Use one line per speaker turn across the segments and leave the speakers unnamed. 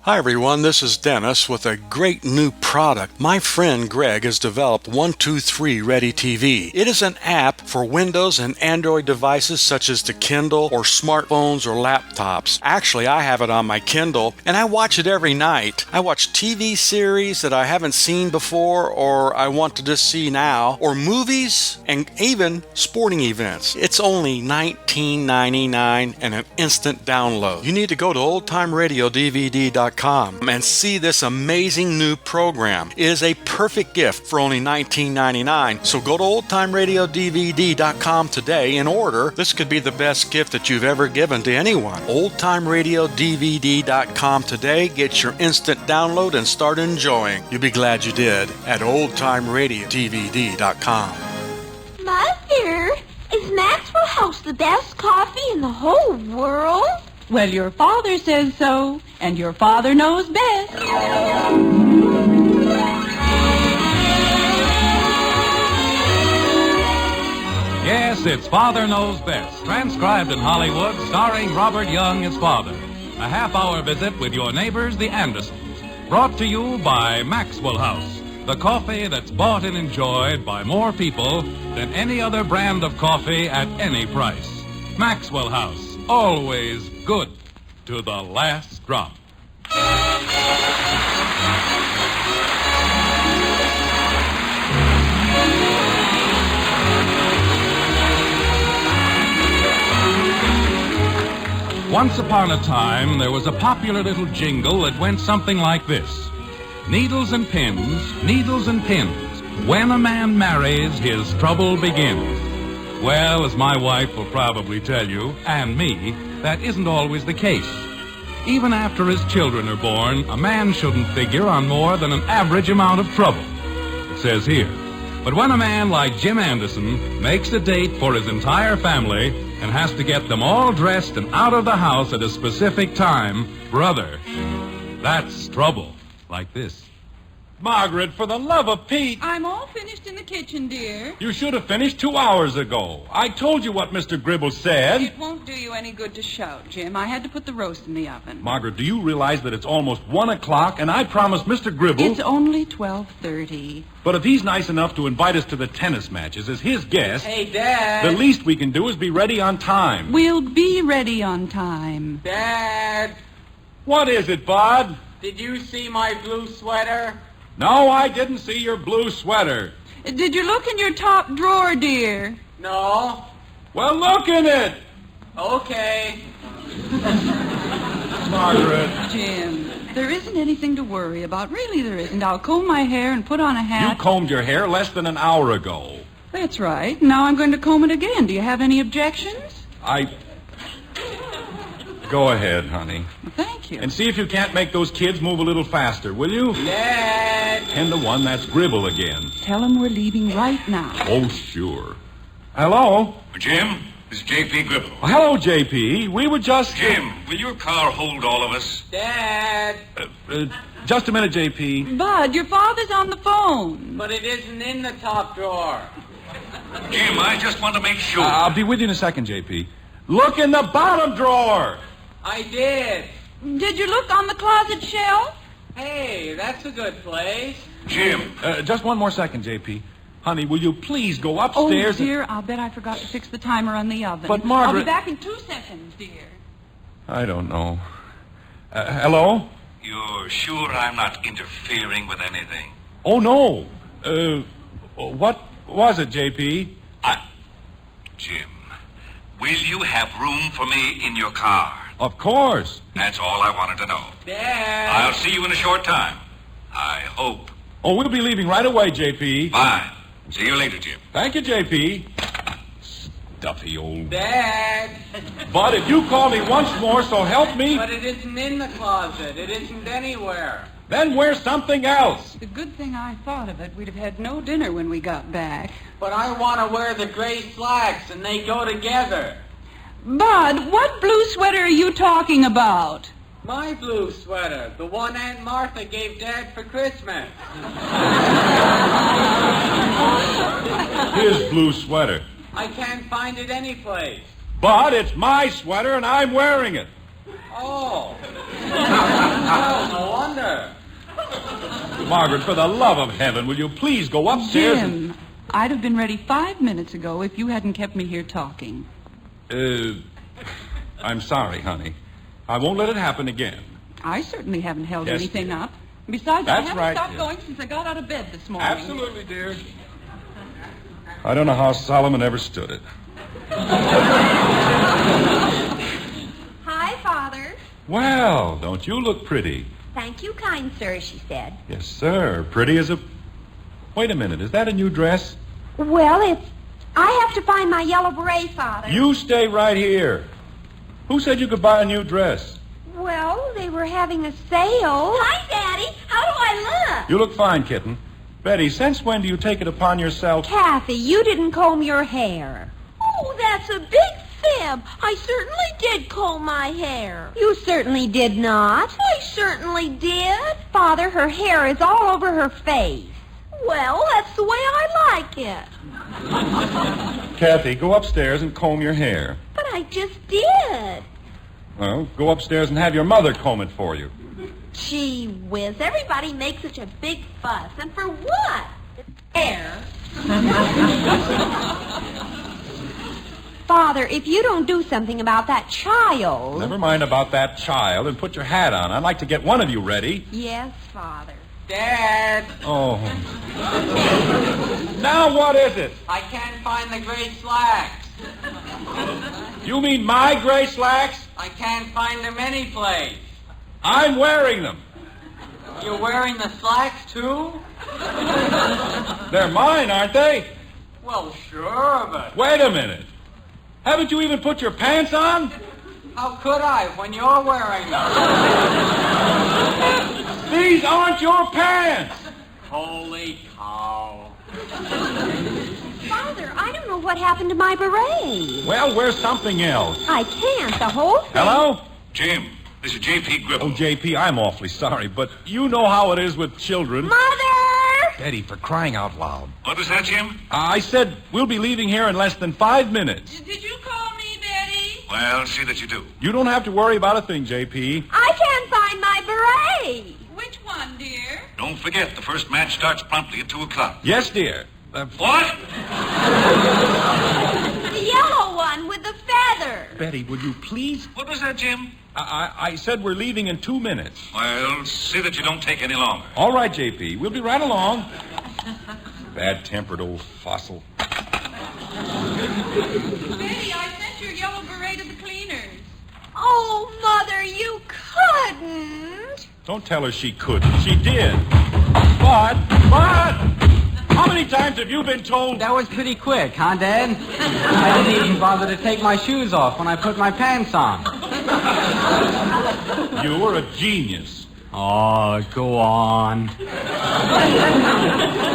Hi everyone, this is Dennis with a great new product. My friend Greg has developed 123 Ready TV. It is an app for Windows and Android devices such as the Kindle or smartphones or laptops. Actually, I have it on my Kindle and I watch it every night. I watch TV series that I haven't seen before or I want to just see now, or movies and even sporting events. It's only $19.99 and an instant download. You need to go to oldtimeradiodvd.com and see this amazing new program. It is a perfect gift for only $19.99. So go to oldtimeradiodvd.com today and order. This could be the best gift that you've ever given to anyone. oldtimeradiodvd.com today. Get your instant download and start enjoying. You'll be glad you did at oldtimeradiodvd.com.
Mother, is Maxwell House the best coffee in the whole world?
Well, your father says so, and your father knows best.
Yes, it's Father Knows Best, transcribed in Hollywood, starring Robert Young as father. A half-hour visit with your neighbors, the Andersons. Brought to you by Maxwell House, the coffee that's bought and enjoyed by more people than any other brand of coffee at any price. Maxwell House. Always good to the last drop. Once upon a time, there was a popular little jingle that went something like this. Needles and pins, when a man marries, his trouble begins. Well, as my wife will probably tell you, and me, that isn't always the case. Even after his children are born, a man shouldn't figure on more than an average amount of trouble. It says here, but when a man like Jim Anderson makes a date for his entire family and has to get them all dressed and out of the house at a specific time, brother, that's trouble. Like this.
Margaret, for the love of Pete.
I'm all finished in the kitchen, dear.
You should have finished 2 hours ago. I told you what Mr. Gribble said.
It won't do you any good to shout, Jim. I had to put the roast in the oven.
Margaret, do you realize that it's almost 1 o'clock and I promised Mr. Gribble...
It's only 12:30.
But if he's nice enough to invite us to the tennis matches as his guest...
Hey, Dad.
The least we can do is be ready on time.
We'll be ready on time.
Dad.
What is it, Bud?
Did you see my blue sweater?
No, I didn't see your blue sweater.
Did you look in your top drawer, dear?
No.
Well, look in it.
Okay.
Margaret.
Jim, there isn't anything to worry about. Really, there isn't. I'll comb my hair and put on a hat.
You combed your hair less than an hour ago.
That's right. Now I'm going to comb it again. Do you have any objections?
Go ahead, honey.
Thank you.
And see if you can't make those kids move a little faster, will you?
Dad.
10-1, that's Gribble again.
Tell him we're leaving right now.
Oh, sure. Hello?
Jim, this is J.P. Gribble.
Well, hello, J.P. We were just...
Jim, will your car hold all of us?
Dad.
Just a minute, J.P.
Bud, your father's on the phone.
But it isn't in the top drawer.
Jim, I just want to make sure.
I'll be with you in a second, J.P. Look in the bottom drawer.
I did.
Did you look on the closet shelf?
Hey, that's a good place.
Jim.
Just one more second, J.P. Honey, will you please go
Oh,
upstairs?
dear, I'll bet I forgot to fix the timer on the oven.
But, Margaret...
I'll be back in 2 seconds, dear.
I don't know. Hello?
You're sure I'm not interfering with anything?
Oh, no. What was it, J.P.?
Jim, will you have room for me in your car?
Of course.
That's all I wanted to know.
Dad.
I'll see you in a short time. I hope.
Oh, we'll be leaving right away, J.P.
Fine. See you later, Jim.
Thank you, J.P. Stuffy old...
Dad.
But if you call me once more, so help me...
But it isn't in the closet. It isn't anywhere.
Then wear something else.
The good thing I thought of it. We'd have had no dinner when we got back.
But I want to wear the gray slacks, and they go together.
Bud, what blue sweater are you talking about?
My blue sweater, the one Aunt Martha gave Dad for Christmas.
His blue sweater.
I can't find it anyplace.
But it's my sweater and I'm wearing it.
Oh. Well,
Margaret, for the love of heaven, will you please go upstairs
Jim, I'd have been ready 5 minutes ago if you hadn't kept me here talking.
I'm sorry, honey. I won't let it happen again.
I certainly haven't held
Yes,
anything
dear.
up. Besides, I
That's
haven't
right,
stopped
dear.
going since I got out of bed this morning.
Absolutely, dear. I don't know how Solomon ever stood it.
Hi, Father.
Well, don't you look pretty?
Thank you, kind sir, she said.
Yes, sir. Pretty as a... Wait a minute. Is that a new dress?
Well, I have to find my yellow beret, Father.
You stay right here. Who said you could buy a new dress?
Well, they were having a sale. Hi, Daddy. How do I look?
You look fine, kitten. Betty, since when do you take it upon yourself...
Kathy, you didn't comb your hair. Oh, that's a big fib. I certainly did comb my hair. You certainly did not. I certainly did. Father, her hair is all over her face. Well, that's the way I like it.
Kathy, go upstairs and comb your hair.
But I just did.
Well, go upstairs and have your mother comb it for you.
Gee whiz, everybody makes such a big fuss. And for what? Hair. Father, if you don't do something about that child...
Never mind about that child and put your hat on. I'd like to get one of you ready.
Yes, Father.
Dad,
Oh. Now what is it?
I can't find the gray slacks.
You mean my gray slacks?
I can't find them anyplace.
I'm wearing them.
You're wearing the slacks, too?
They're mine, aren't they?
Well, sure, but
Wait a minute. Haven't you even put your pants on?
how could I when you're wearing them?
These aren't your pants.
Holy cow.
Father, I don't know what happened to my beret.
Well, wear something else.
I can't. The whole thing...
Hello?
Jim, this is J.P. Gribble.
Oh, J.P., I'm awfully sorry, but you know how it is with children.
Mother!
Betty, for crying out loud.
What was that, Jim?
I said we'll be leaving here in less than 5 minutes.
Did you call me, Betty?
Well, see that you do.
You don't have to worry about a thing, J.P.
I can't find my beret.
Which one, dear?
Don't forget, the first match starts promptly at 2 o'clock.
Yes, dear.
What?
The yellow one with the feather.
Betty, would you please?
What was that, Jim?
I said we're leaving in 2 minutes.
Well, see that you don't take any longer.
All right, J.P., we'll be right along. Bad-tempered old fossil.
Betty, I sent your yellow beret to the cleaners.
Oh, Mother, you couldn't.
Don't tell her she couldn't. She did. But, how many times have you been told...
That was pretty quick, huh, Dad? I didn't even bother to take my shoes off when I put my pants on.
You were a genius.
Oh, go on.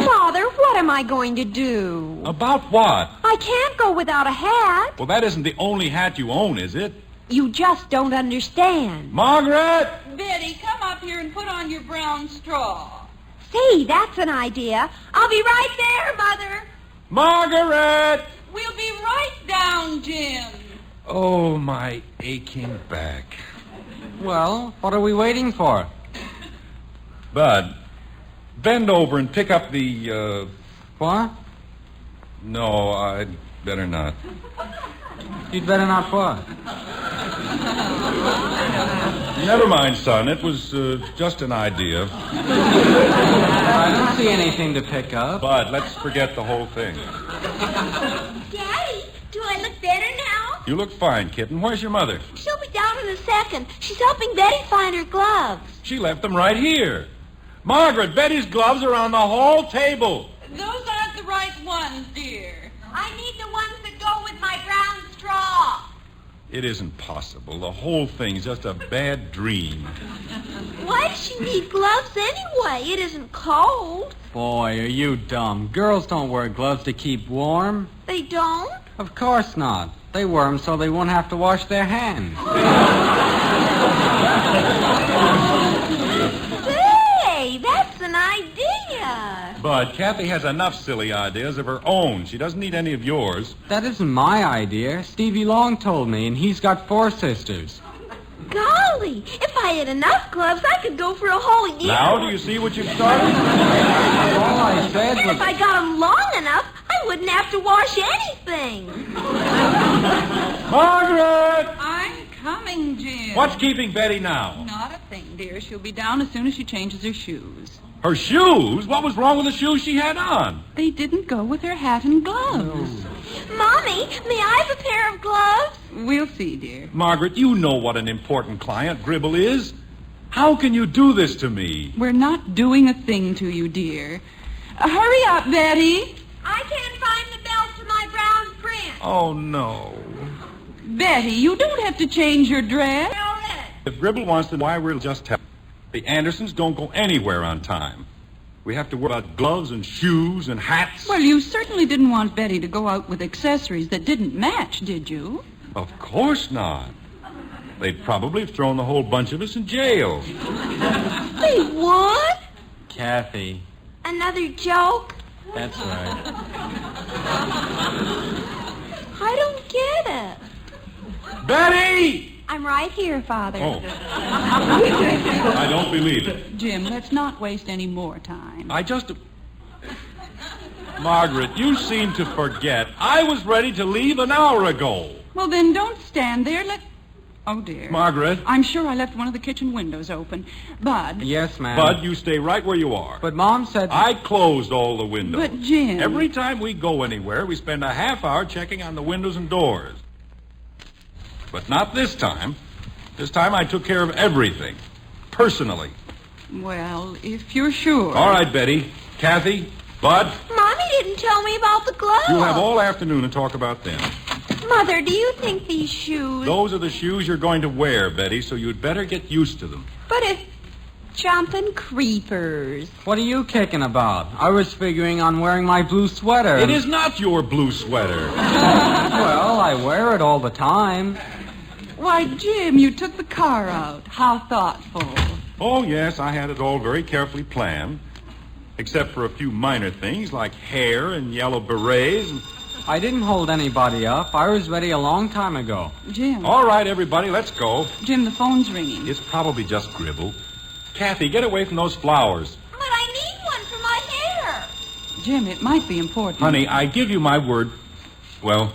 Father, what am I going to do?
About what?
I can't go without a hat.
Well, that isn't the only hat you own, is it?
You just don't understand.
Margaret!
Betty, come up here and put on your brown straw.
See, that's an idea. I'll be right there, Mother.
Margaret!
We'll be right down, Jim.
Oh, my aching back.
Well, what are we waiting for?
Bud, bend over and pick up the,
What?
No, I'd better not.
You'd better not what?
Never mind, son. It was just an idea.
I don't see anything to pick up.
Bud, let's forget the whole thing.
Daddy, do I look better now?
You look fine, kitten. Where's your mother?
She'll be down in a second. She's helping Betty find her gloves.
She left them right here. Margaret, Betty's gloves are on the hall table.
Those aren't the right ones, dear.
I need the ones that go with my brown straw.
It isn't possible. The whole thing's just a bad dream.
Why does she need gloves anyway? It isn't cold.
Boy, are you dumb. Girls don't wear gloves to keep warm.
They don't?
Of course not. They wear them so they won't have to wash their hands.
Say, that's an idea.
But Kathy has enough silly ideas of her own. She doesn't need any of yours.
That isn't my idea. Stevie Long told me, and he's got 4 sisters.
Golly, if I had enough gloves, I could go for a whole year.
Now, do you see what you've started?
All I said
And
was...
if I got them long enough, I wouldn't have to wash anything.
Margaret!
I'm coming, Jim.
What's keeping Betty now?
Not a thing, dear. She'll be down as soon as she changes her shoes.
Her shoes? What was wrong with the shoes she had on?
They didn't go with her hat and gloves.
Mommy, may I have a pair of gloves?
We'll see, dear.
Margaret, you know what an important client Gribble is. How can you do this to me?
We're not doing a thing to you, dear. Hurry up, Betty.
I can't find the belt to my brown print.
Oh, no.
Betty, you don't have to change your dress.
Tell it.
If Gribble wants to, why, we'll just tell him. The Andersons don't go anywhere on time. We have to worry about gloves and shoes and hats.
Well, you certainly didn't want Betty to go out with accessories that didn't match, did you?
Of course not. They'd probably have thrown the whole bunch of us in jail.
They would?
Kathy,
Another joke?
that's right.
I don't get it.
Betty!
I'm right here, Father.
Oh. I don't believe it.
Jim, let's not waste any more time.
I just... Margaret, you seem to forget. I was ready to leave an hour ago.
Well, then don't stand there. Oh, dear.
Margaret.
I'm sure I left one of the kitchen windows open. Bud.
Yes, ma'am.
Bud, you stay right where you are.
But Mom said...
I closed all the windows.
But, Jim...
Every time we go anywhere, we spend a half hour checking on the windows and doors. But not this time. This time I took care of everything. Personally.
Well, if you're sure.
All right, Betty. Kathy. Bud.
Mommy didn't tell me about the gloves.
You'll have all afternoon to talk about them.
Mother, do you think these shoes...
Those are the shoes you're going to wear, Betty, so you'd better get used to them.
But if... Jumping creepers.
What are you kicking about? I was figuring on wearing my blue sweater.
It is not your blue sweater.
Well, I wear it all the time.
Why, Jim, you took the car out. How thoughtful.
Oh, yes, I had it all very carefully planned. Except for a few minor things like hair and yellow berets.
I didn't hold anybody up. I was ready a long time ago.
Jim.
All right, everybody, let's go.
Jim, the phone's ringing.
It's probably just Gribble. Kathy, get away from those flowers.
But I need one for my hair.
Jim, it might be important.
Honey, I give you my word. Well,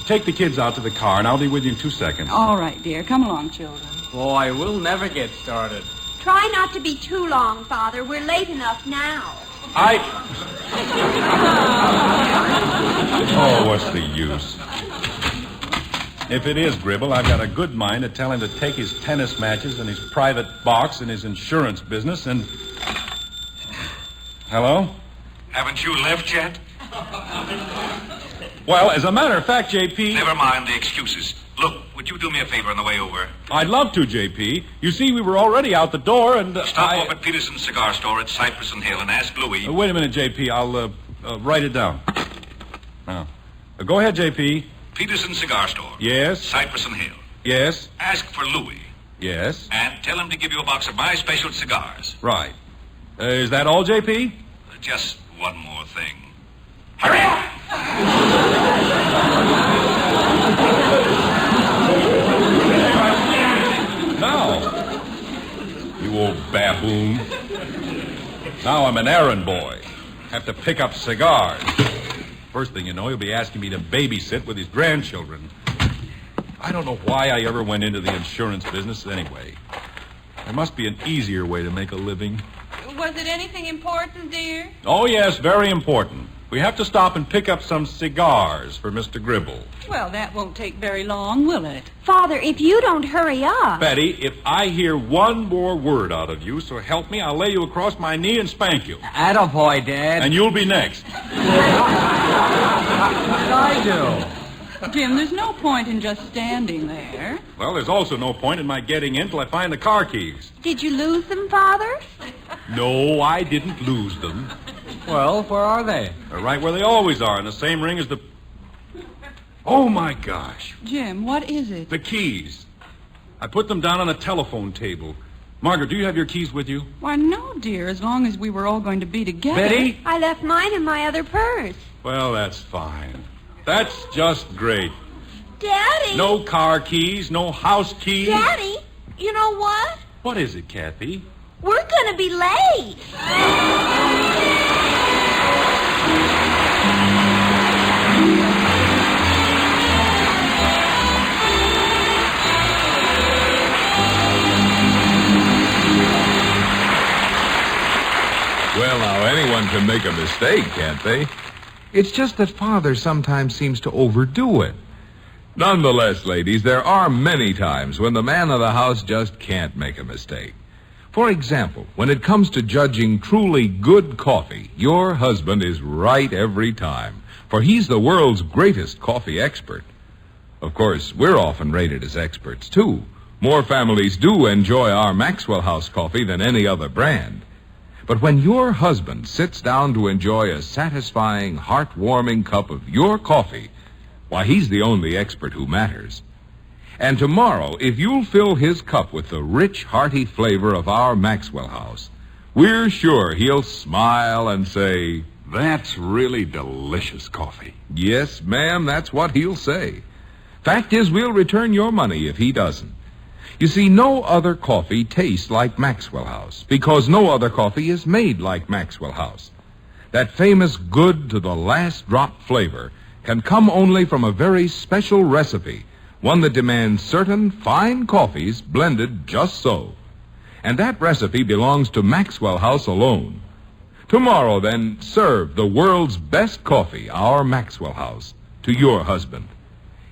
take the kids out to the car, and I'll be with you in 2 seconds.
All right, dear. Come along, children.
Boy, we'll never get started.
Try not to be too long, Father. We're late enough now.
Oh, what's the use? If it is Gribble, I've got a good mind to tell him to take his tennis matches and his private box and his insurance business and... Hello?
Haven't you left yet?
Well, as a matter of fact, J.P.
Never mind the excuses. Look, would you do me a favor on the way over?
I'd love to, J.P. You see, we were already out the door and...
Stop off at Peterson's cigar store at Cypress and Hill and ask Louis.
Wait a minute, J.P. I'll write it down. Now, go ahead, J.P.
Peterson's cigar store.
Yes?
Cypress and Hill.
Yes?
Ask for Louis.
Yes?
And tell him to give you a box of my special cigars.
Right. Is that all, J.P.?
Just one more thing. Hurry up!
Now, you old baboon. Now I'm an errand boy. Have to pick up cigars. First thing you know, he'll be asking me to babysit with his grandchildren. I don't know why I ever went into the insurance business anyway. There must be an easier way to make a living.
Was it anything important, dear?
Oh, yes, very important. We have to stop and pick up some cigars for Mr. Gribble.
Well, that won't take very long, will it?
Father, if you don't hurry up...
Betty, if I hear one more word out of you, so help me, I'll lay you across my knee and spank you.
Attaboy, Dad.
And you'll be next.
What did I do?
Jim, there's no point in just standing there.
Well, there's also no point in my getting in till I find the car keys.
Did you lose them, Father?
No, I didn't lose them.
Well, where are they?
They're right where they always are, in the same ring as the... Oh, my gosh.
Jim, what is it?
The keys. I put them down on a telephone table. Margaret, do you have your keys with you?
Why, no, dear, as long as we were all going to be together.
Betty?
I left mine in my other purse.
Well, that's fine. That's just great.
Daddy!
No car keys, no house keys.
Daddy, you know what?
What is it, Kathy?
We're gonna be late.
Well, now, anyone can make a mistake, can't they? It's just that Father sometimes seems to overdo it. Nonetheless, ladies, there are many times when the man of the house just can't make a mistake. For example, when it comes to judging truly good coffee, your husband is right every time, for he's the world's greatest coffee expert. Of course, we're often rated as experts, too. More families do enjoy our Maxwell House coffee than any other brand. But when your husband sits down to enjoy a satisfying, heart-warming cup of your coffee, why, he's the only expert who matters. And tomorrow, if you'll fill his cup with the rich, hearty flavor of our Maxwell House, we're sure he'll smile and say,
That's really delicious coffee.
Yes, ma'am, that's what he'll say. Fact is, we'll return your money if he doesn't. You see, no other coffee tastes like Maxwell House, because no other coffee is made like Maxwell House. That famous good to the last drop flavor can come only from a very special recipe, one that demands certain fine coffees blended just so. And that recipe belongs to Maxwell House alone. Tomorrow, then, serve the world's best coffee, our Maxwell House, to your husband.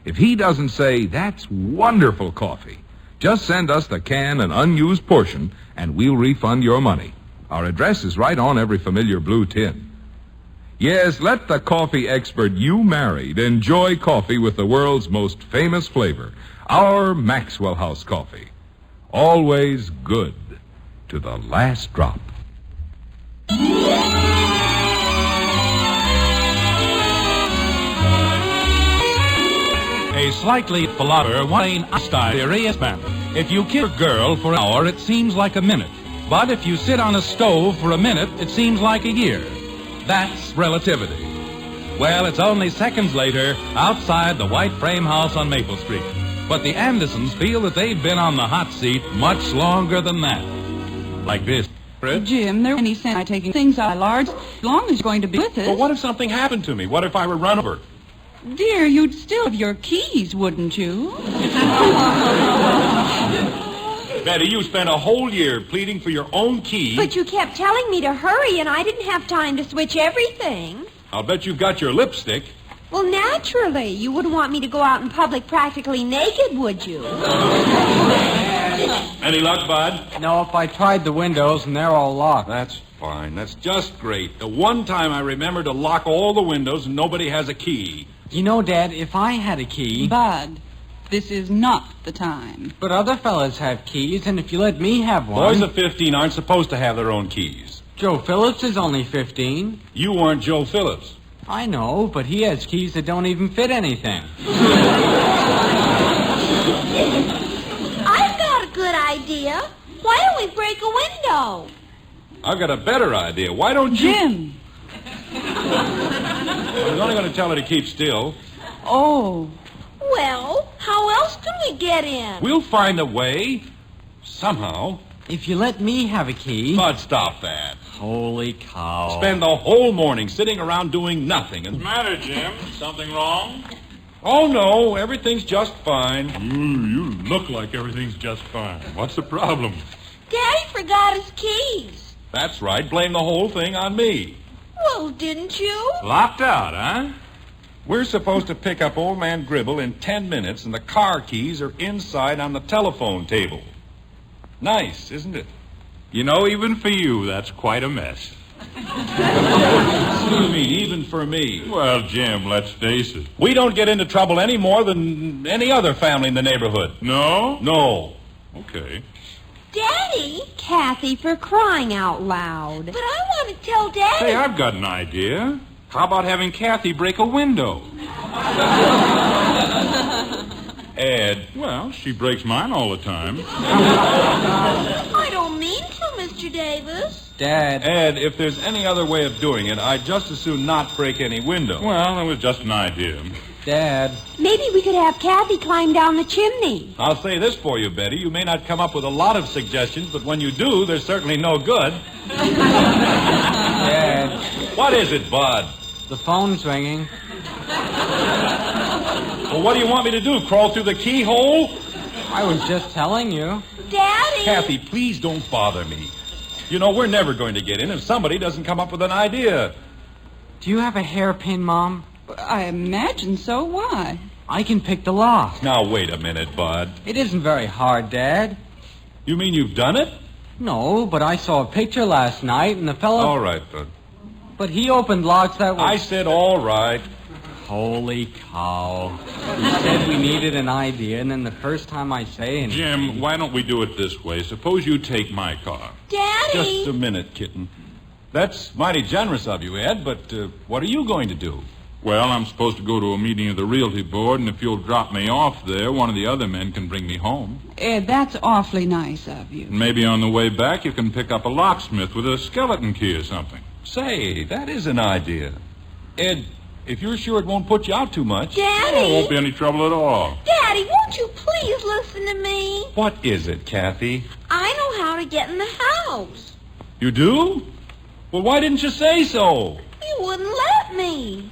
If he doesn't say, That's wonderful coffee, just send us the can and unused portion, and we'll refund your money. Our address is right on every familiar blue tin. Yes, let the coffee expert you married enjoy coffee with the world's most famous flavor, our Maxwell House coffee. Always good to the last drop.
A slightly philosopher Wayne Einstein theory is banned. If you kiss a girl for an hour, it seems like a minute. But if you sit on a stove for a minute, it seems like a year. That's relativity. Well, it's only seconds later outside the white frame house on Maple Street. But the Andersons feel that they've been on the hot seat much longer than that. Like this.
Jim, there any sense I taking things out large as long as you're going to be with us.
But what if something happened to me? What if I were run over?
Dear, you'd still have your keys, wouldn't you?
Betty, you spent a whole year pleading for your own key.
But you kept telling me to hurry, and I didn't have time to switch everything.
I'll bet you've got your lipstick.
Well, naturally. You wouldn't want me to go out in public practically naked, would you?
Any luck, Bud?
No, if I tried the windows and they're all locked.
That's fine. That's just great. The one time I remember to lock all the windows and nobody has a key.
You know, Dad, if I had a key...
Bud, this is not the time.
But other fellas have keys, and if you let me have one...
Boys of 15 aren't supposed to have their own keys.
Joe Phillips is only 15.
You weren't Joe Phillips.
I know, but he has keys that don't even fit anything.
I've got a good idea. Why don't we break a window?
I've got a better idea. Why don't you...
Jim!
I was only going to tell her to keep still.
Oh.
Well, how else can we get in?
We'll find a way. Somehow.
If you let me have a key...
Bud, stop that.
Holy cow.
Spend the whole morning sitting around doing nothing. And...
What's the matter, Jim? Something wrong?
Oh, no. Everything's just fine.
You look like everything's just fine. What's the problem?
Daddy forgot his keys.
That's right. Blame the whole thing on me.
Well, didn't you?
Locked out, huh?
We're supposed to pick up old man Gribble in 10 minutes, and the car keys are inside on the telephone table. Nice, isn't it?
You know, even for you, that's quite a mess.
What do you mean, even for me?
Well, Jim, let's face it.
We don't get into trouble any more than any other family in the neighborhood.
No?
No.
Okay.
Daddy? Kathy, for crying out loud. But I want to tell Daddy.
Say, I've got an idea. How about having Kathy break a window?
Ed.
Well, she breaks mine all the time.
I don't mean to, Mr. Davis.
Dad.
Ed, if there's any other way of doing it, I'd just as soon not break any window.
Well, that was just an idea.
Dad.
Maybe we could have Kathy climb down the chimney.
I'll say this for you, Betty. You may not come up with a lot of suggestions, but when you do, they're certainly no good.
Dad.
What is it, Bud?
The phone's ringing.
Well, what do you want me to do, crawl through the keyhole?
I was just telling you.
Daddy!
Kathy, please don't bother me. You know, we're never going to get in if somebody doesn't come up with an idea.
Do you have a hairpin, Mom?
I imagine so. Why?
I can pick the lock.
Now, wait a minute, Bud.
It isn't very hard, Dad.
You mean you've done it?
No, but I saw a picture last night, and the fellow...
All right, Bud.
But he opened locks that were...
I said all right.
Holy cow. He said we needed an idea, and then the first time I say... And...
Jim, why don't we do it this way? Suppose you take my car.
Daddy!
Just a minute, kitten. That's mighty generous of you, Ed, but what are you going to do?
Well, I'm supposed to go to a meeting of the Realty Board, and if you'll drop me off there, one of the other men can bring me home.
Ed, that's awfully nice of you.
And maybe on the way back you can pick up a locksmith with a skeleton key or something.
Say, that is an idea. Ed, if you're sure it won't put you out too much...
Daddy!
Oh, it won't be any trouble at all.
Daddy, won't you please listen to me?
What is it, Kathy?
I know how to get in the house.
You do? Well, why didn't you say so?
You wouldn't let me.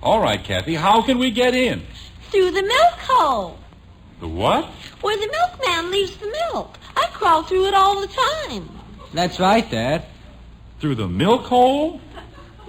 All right, Kathy, how can we get in?
Through the milk hole.
The what?
Where the milkman leaves the milk. I crawl through it all the time.
That's right, Dad.
Through the milk hole?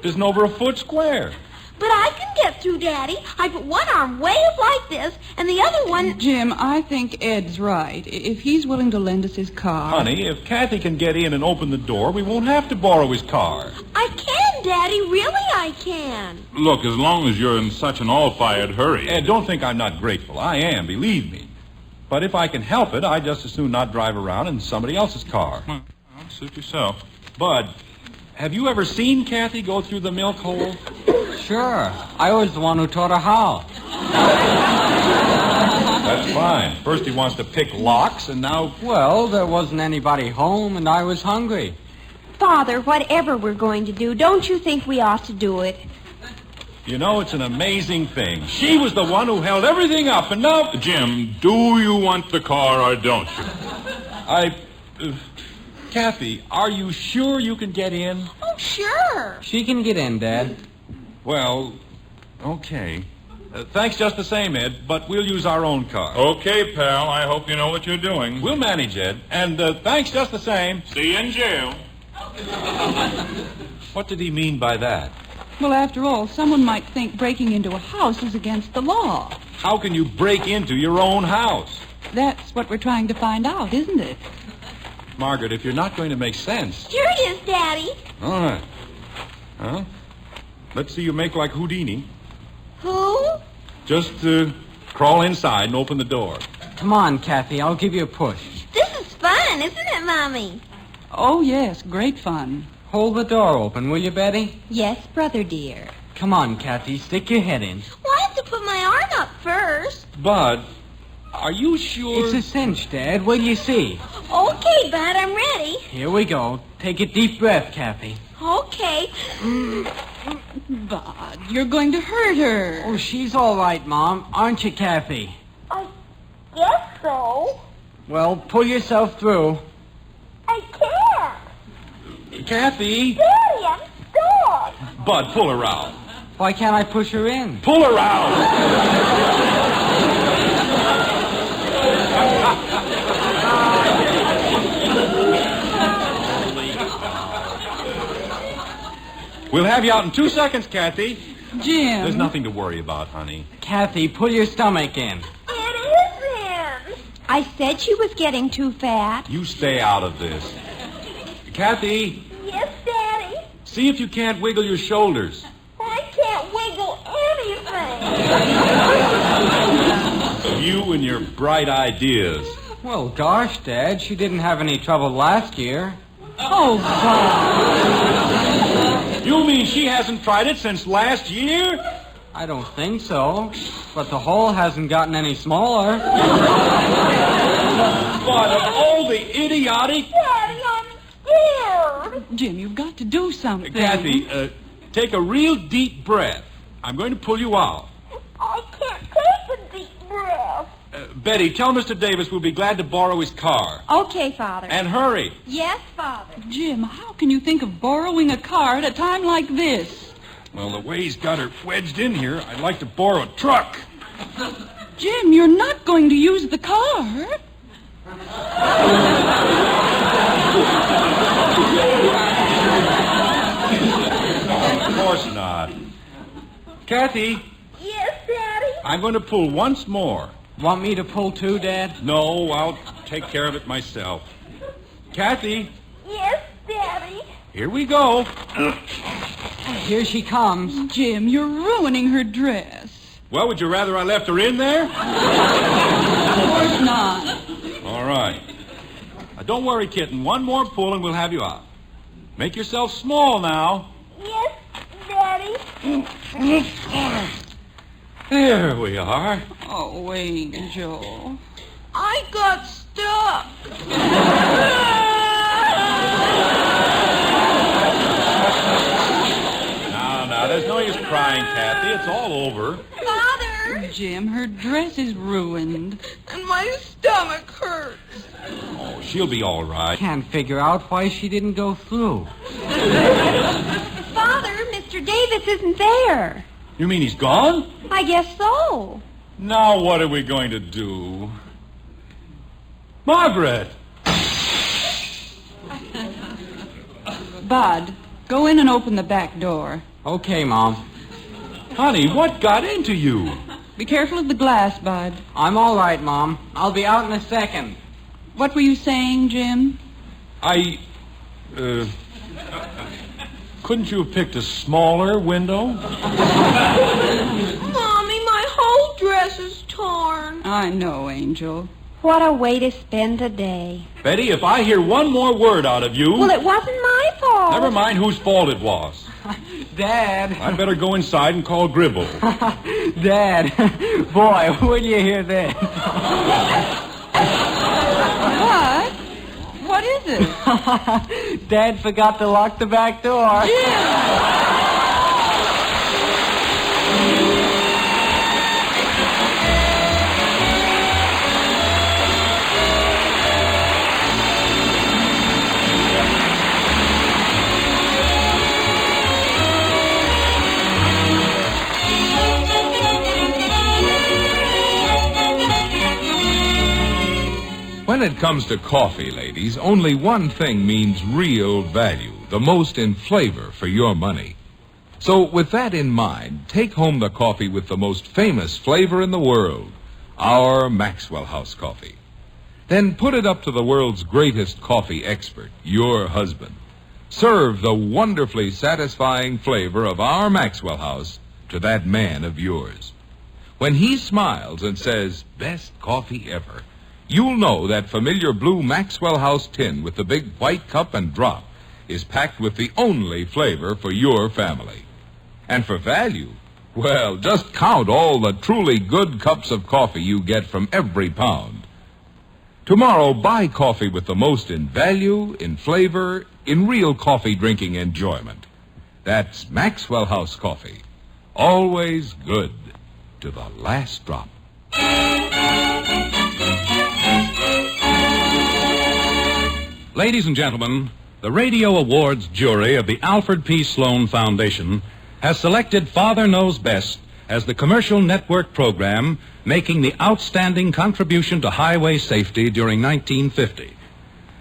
Isn't over a foot square.
But I can get through, Daddy. I put one arm way up like this, and the other one...
Jim, I think Ed's right. If he's willing to lend us his car...
Honey, if Kathy can get in and open the door, we won't have to borrow his car.
I can, Daddy. Really, I can.
Look, as long as you're in such an all-fired hurry...
Ed, don't think I'm not grateful. I am, believe me. But if I can help it, I'd just as soon not drive around in somebody else's car.
Well, suit yourself.
Bud, have you ever seen Kathy go through the milk hole?
Sure. I was the one who taught her how.
That's fine. First he wants to pick locks, and now...
Well, there wasn't anybody home, and I was hungry.
Father, whatever we're going to do, don't you think we ought to do it?
You know, it's an amazing thing. She was the one who held everything up, and now...
Jim, do you want the car or don't you?
Kathy, are you sure you can get in?
Oh, sure.
She can get in, Dad.
Well, okay. Thanks just the same, Ed, but we'll use our own car.
Okay, pal, I hope you know what you're doing.
We'll manage, Ed. And thanks just the same.
See you in jail.
What did he mean by that?
Well, after all, someone might think breaking into a house is against the law.
How can you break into your own house?
That's what we're trying to find out, isn't it?
Margaret, if you're not going to make sense...
Here it is, Daddy.
All right. Huh? Let's see you make like Houdini.
Who?
Just crawl inside and open the door.
Come on, Kathy. I'll give you a push.
This is fun, isn't it, Mommy?
Oh, yes, great fun.
Hold the door open, will you, Betty?
Yes, brother dear.
Come on, Kathy. Stick your head in.
Well, I have to put my arm up first.
Bud, are you sure...
It's a cinch, Dad. What do you see?
Okay, Bud, I'm ready.
Here we go. Take a deep breath, Kathy.
Okay.
Bud, you're going to hurt her.
Oh, she's all right, Mom. Aren't you, Kathy?
I guess so.
Well, pull yourself through.
I can't.
Kathy!
Daddy, I'm stuck.
Bud, pull her out.
Why can't I push her in?
Pull her out! We'll have you out in 2 seconds, Kathy.
Jim.
There's nothing to worry about, honey.
Kathy, pull your stomach in.
It isn't. I said she was getting too fat.
You stay out of this. Kathy,
Yes, Daddy.
see if you can't wiggle your shoulders.
I can't wiggle anything.
You and your bright ideas.
Well, gosh, Dad, she didn't have any trouble last year.
Oh, Bud.
You mean she hasn't tried it since last year?
I don't think so. But the hole hasn't gotten any smaller.
But of all the idiotic...
Daddy, I'm scared.
Jim, you've got to do something.
Kathy, take a real deep breath. I'm going to pull you out.
I can't. breath.
Betty, tell Mr. Davis we'll be glad to borrow his car.
Okay, Father.
And hurry.
Yes, Father.
Jim, how can you think of borrowing a car at a time like this?
Well, the way he's got her wedged in here, I'd like to borrow a truck.
Jim, you're not going to use the car.
Of course not. Kathy,
Yes, Daddy?
I'm going to pull once more.
Want me to pull too, Dad?
No, I'll take care of it myself. Kathy,
Yes, Daddy?
here we go.
Here she comes.
Jim, you're ruining her dress.
Well, would you rather I left her in there?
Of course not.
All right. Now, don't worry, kitten. One more pull and we'll have you out. Make yourself small now.
Yes, Daddy?
There we are.
Oh, Angel.
I got stuck.
Now, there's no use crying, Kathy. It's all over.
Father!
Jim, her dress is ruined.
And my stomach hurts.
Oh, she'll be all right.
Can't figure out why she didn't go through.
Father, Mr. Davis isn't there.
You mean he's gone?
I guess so.
Now what are we going to do? Margaret!
Bud, go in and open the back door.
Okay, Mom.
Honey, what got into you?
Be careful of the glass, Bud.
I'm all right, Mom. I'll be out in a second.
What were you saying, Jim?
Couldn't you have picked a smaller window?
Mommy, my whole dress is torn.
I know, Angel.
What a way to spend a day.
Betty, if I hear one more word out of you...
Well, it wasn't my fault.
Never mind whose fault it was.
Dad.
I'd better go inside and call Gribble.
Dad. Boy, will you hear this?
What? What is it?
Dad forgot to lock the back door.
When it comes to coffee, ladies, only one thing means real value, the most in flavor for your money. So with that in mind, take home the coffee with the most famous flavor in the world, our Maxwell House coffee. Then put it up to the world's greatest coffee expert, your husband. Serve the wonderfully satisfying flavor of our Maxwell House to that man of yours. When he smiles and says, "Best coffee ever," you'll know that familiar blue Maxwell House tin with the big white cup and drop is packed with the only flavor for your family. And for value, well, just count all the truly good cups of coffee you get from every pound. Tomorrow, buy coffee with the most in value, in flavor, in real coffee drinking enjoyment. That's Maxwell House coffee. Always good to the last drop.
Ladies and gentlemen, the Radio Awards jury of the Alfred P. Sloan Foundation has selected Father Knows Best as the commercial network program making the outstanding contribution to highway safety during 1950,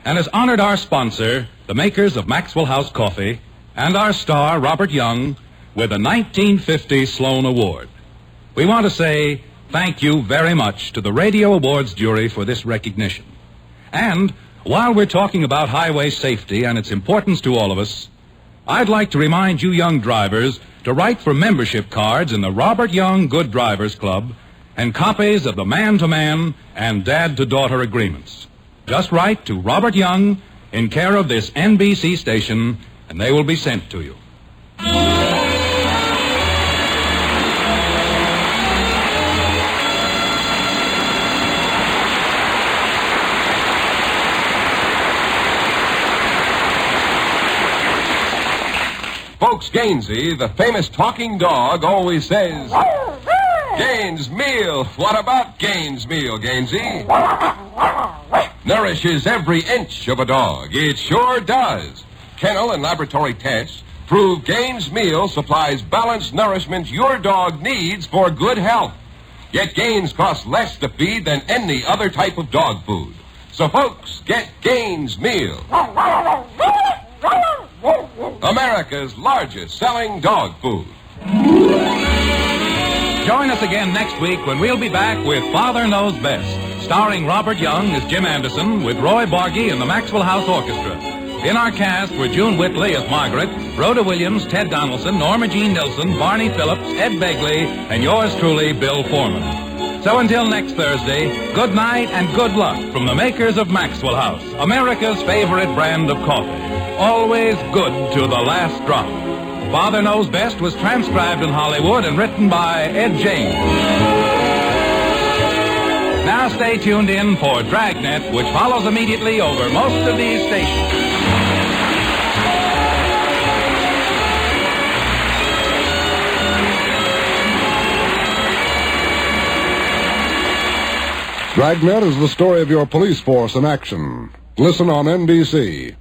and has honored our sponsor, the makers of Maxwell House Coffee, and our star, Robert Young, with a 1950 Sloan Award. We want to say thank you very much to the Radio Awards jury for this recognition. And while we're talking about highway safety and its importance to all of us, I'd like to remind you young drivers to write for membership cards in the Robert Young Good Drivers Club and copies of the man-to-man and dad-to-daughter agreements. Just write to Robert Young in care of this NBC station, and they will be sent to you.
Folks, Gainsey, the famous talking dog, always says,
Gaines Meal. What about Gaines Meal, Gainesy? Nourishes every inch of a dog. It sure does. Kennel and laboratory tests prove Gaines Meal supplies balanced nourishment your dog needs for good health. Yet Gaines costs less to feed than any other type of dog food. So, folks, get Gaines Meal. America's largest selling dog food.
Join us again next week when we'll be back with Father Knows Best, starring Robert Young as Jim Anderson with Roy Borgie and the Maxwell House Orchestra. In our cast were June Whitley as Margaret, Rhoda Williams, Ted Donaldson, Norma Jean Nilsson, Barney Phillips, Ed Begley, and yours truly, Bill Foreman. So until next Thursday, good night and good luck from the makers of Maxwell House, America's favorite brand of coffee. Always good to the last drop. Father Knows Best was transcribed in Hollywood and written by Ed James. Now stay tuned in for Dragnet, which follows immediately over most of these stations.
Dragnet is the story of your police force in action. Listen on NBC.